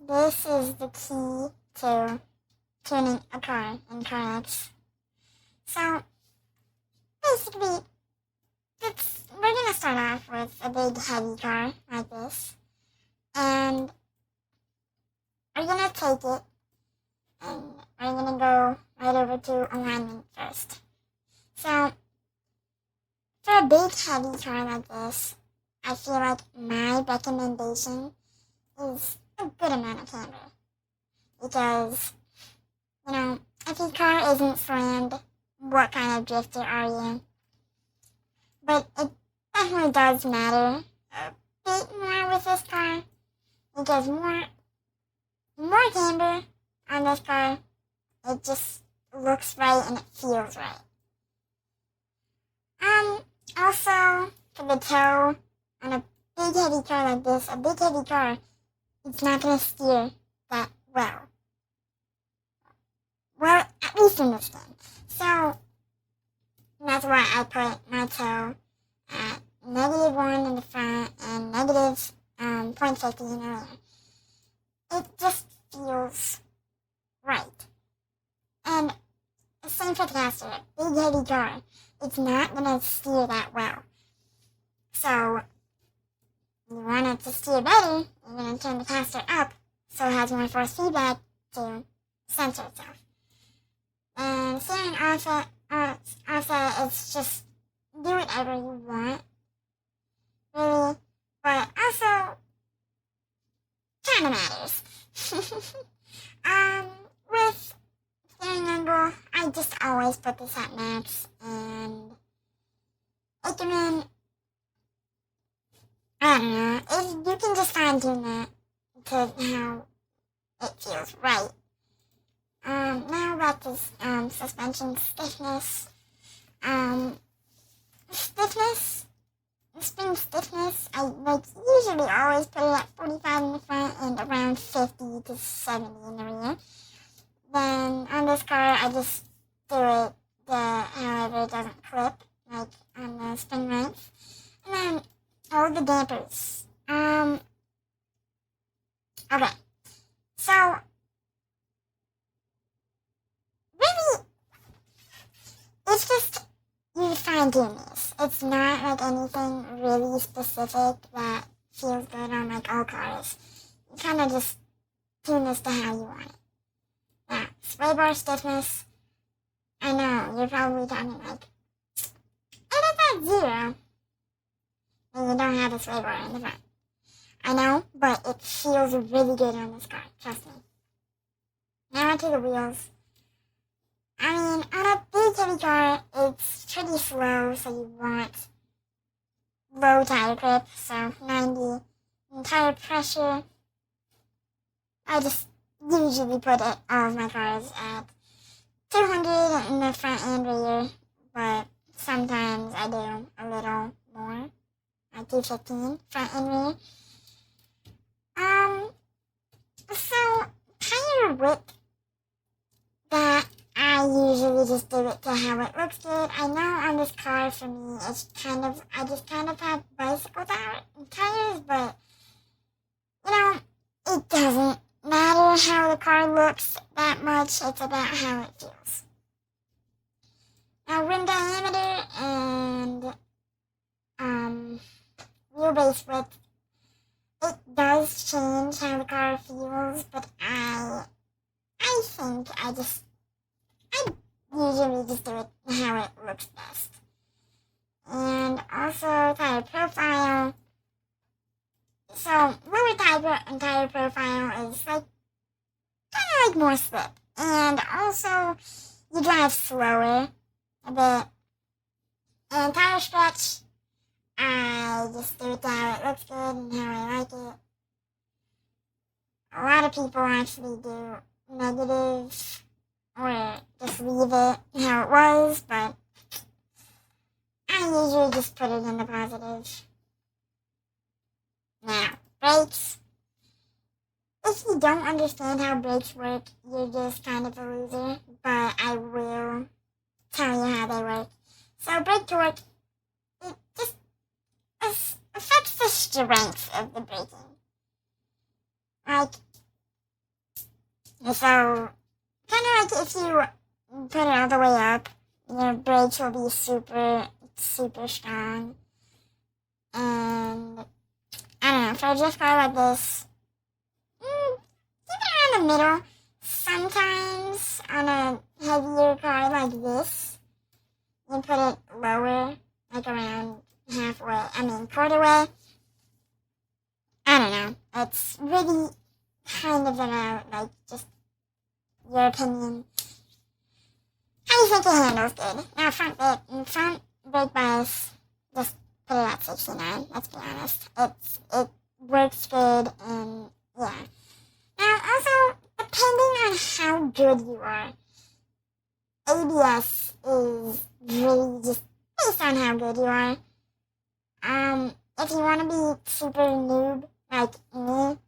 this is the key to tuning a car in carx. So basically, we're gonna start off with a big heavy car like this, and we're gonna take it, and we're gonna go right over to alignment first. So for a big heavy car like this, I feel like my recommendation is a good amount of camber. Because, if your car isn't slammed, what kind of drifter are you? But it definitely does matter a bit more with this car. Because more camber on this car, it just looks right and it feels right. Also, for the toe, on a big heavy car like this, a big heavy car, it's not going to steer that well. Well, at least in this game. So, that's why I put my toe at -1 in the front and negative 0.50 in the rear. It just feels right. And same for the caster, big heavy car, it's not going to steer that well. So, you want it to steer better, you're going to turn the caster up so it has more force feedback to center itself. And steering alpha, it's just do whatever you want, really, but also kind of matters. With steering angle, I just always put this at max, and it can, I don't know, you can just fine tune that to how it feels right. Now about this, suspension stiffness. Spring stiffness, I usually always put it at 45 in the front and around 50 to 70 in the rear. Then on this car, I just do it however it doesn't clip, like on the spring length. And then all the dampers. Okay. So, really, it's just you fine tune this. It's not like anything really specific that feels good on like all cars. You kind of just tune this to how you want it. Now, sway bar stiffness. I know you're probably talking like, it is at 0, and you don't have a sway bar in the front. I know, but it feels really good on this car. Trust me. Now onto the wheels. I mean, on a big heavy car, it's pretty slow, so you want low tire grip, so 90. And tire pressure, I just usually put all of my cars at 200 in the front and rear, but sometimes I do a little more, like 215 front and rear. So tire width, that I usually just do it to how it looks good. I know on this car, for me, it's I just kind of have bicycle tires, but, it doesn't matter how the car looks that much. It's about how it feels. Now, rim diameter and, wheelbase width, it does change how the car feels, but I think I usually just do it how it looks best. And also tire profile. So lower tire profile is kind of like more slip. And also you drive slower a bit. And tire stretch, I just do it to how it looks good and how I like it. A lot of people actually do negative or just leave it how it was, but I usually just put it in the positive. Now, brakes. If you don't understand how brakes work, you're just kind of a loser, but I will tell you how they work. So brake torque, it just affects the strength of the braking. Like, And so, kind of like if you put it all the way up, your brakes will be super, super strong. And, I don't know, for a drift car like this, keep it around the middle. Sometimes on a heavier car like this, you put it lower, like around quarter way. I don't know. It's really kind of like, just your opinion. How do you think it handles good? Now, front brake bias, just put it at 69, let's be honest. It works good, and yeah. Now, also, depending on how good you are, ABS is really just based on how good you are. If you want to be super noob, like me,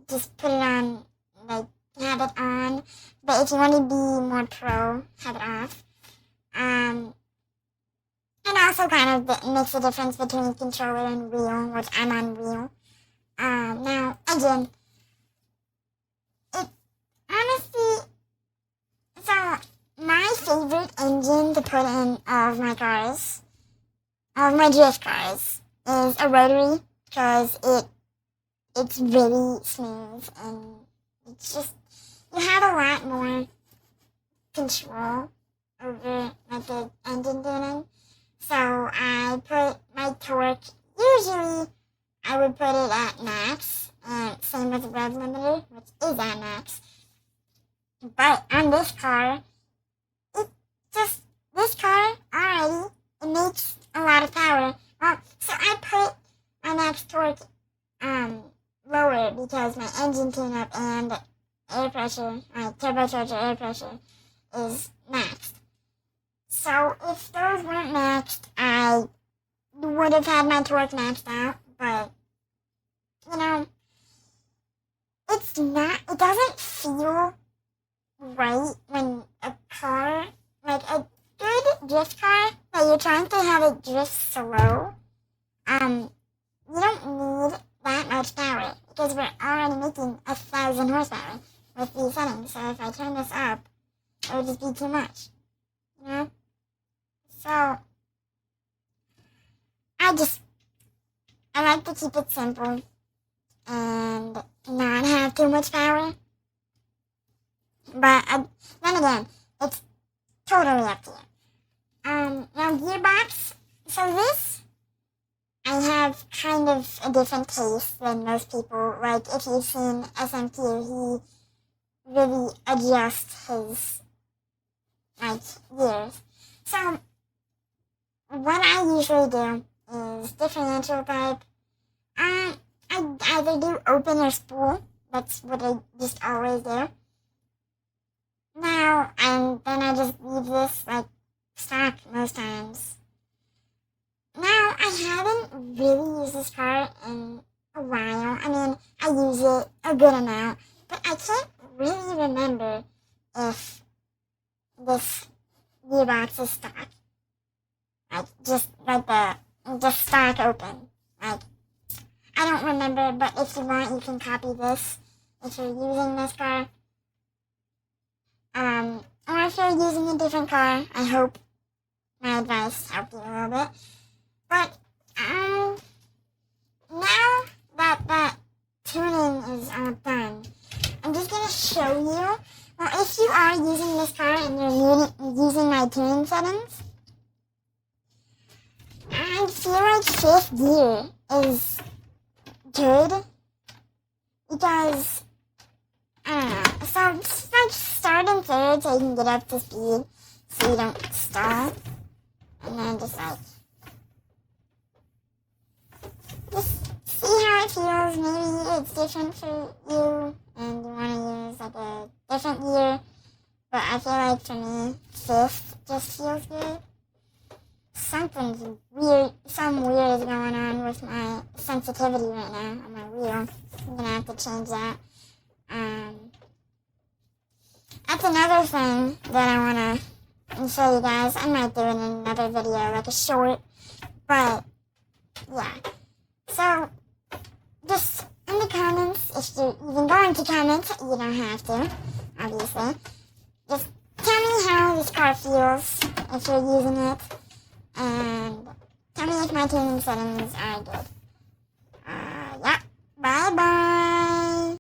just put it on, like, have it on. But if you want to be more pro, have it off. And also kind of makes a difference between controller and wheel, which I'm on wheel. Now, again, it honestly, so my favorite engine to put in all of my cars, all of my drift cars, is a rotary, because it's really smooth, and it's just, you have a lot more control over, like, the engine tuning. So I put my torque, usually I would put it at max, and same with the rev limiter, which is at max. But on this car, this car already, it makes a lot of power. Well, so I put my max torque lower because my engine tune-up and air pressure, my turbocharger air pressure, is maxed. So if those weren't maxed, I would have had my torque maxed out, but, you know, it doesn't feel right when a car, like a good drift car, that you're trying to have it drift slow, you don't need that much power, because we're already making 1,000 horsepower with these settings, so if I turn this up, it would just be too much, you know? So, I like to keep it simple, and not have too much power, but then again, it's totally up to you. Now gearbox, so this, I have kind of a different taste than most people. Like, if you've seen SMQ, he really adjusts his, like, gears. So, what I usually do is differential type. I either do open or spool. That's what I just always do. Now, and then I just leave this, like, stock most times. Now, I haven't really used this car in a while. I mean, I use it a good amount, but I can't really remember if this gearbox is stock. Like, just stock open. Like, I don't remember, but if you want, you can copy this if you're using this car. Or if you're using a different car, I hope my advice helped you a little bit. But, now that tuning is all done, I'm just gonna show you, well, if you are using this car and you're using my tuning settings, I feel like 5th gear is good, because, I don't know, so just, like, start in 3rd so you can get up to speed, so you don't stall, and then just, like, just see how it feels. Maybe it's different for you, and you want to use, like, a different gear, but I feel like for me, 5th just feels good. Something weird is going on with my sensitivity right now on my wheel. I'm gonna have to change that. That's another thing that I wanna show you guys. I might do it in another video, like a short, but yeah. So, just in the comments, if you're even going to comment, you don't have to. obviously. Just tell me how this car feels if you're using it, and tell me if my tuning settings are good.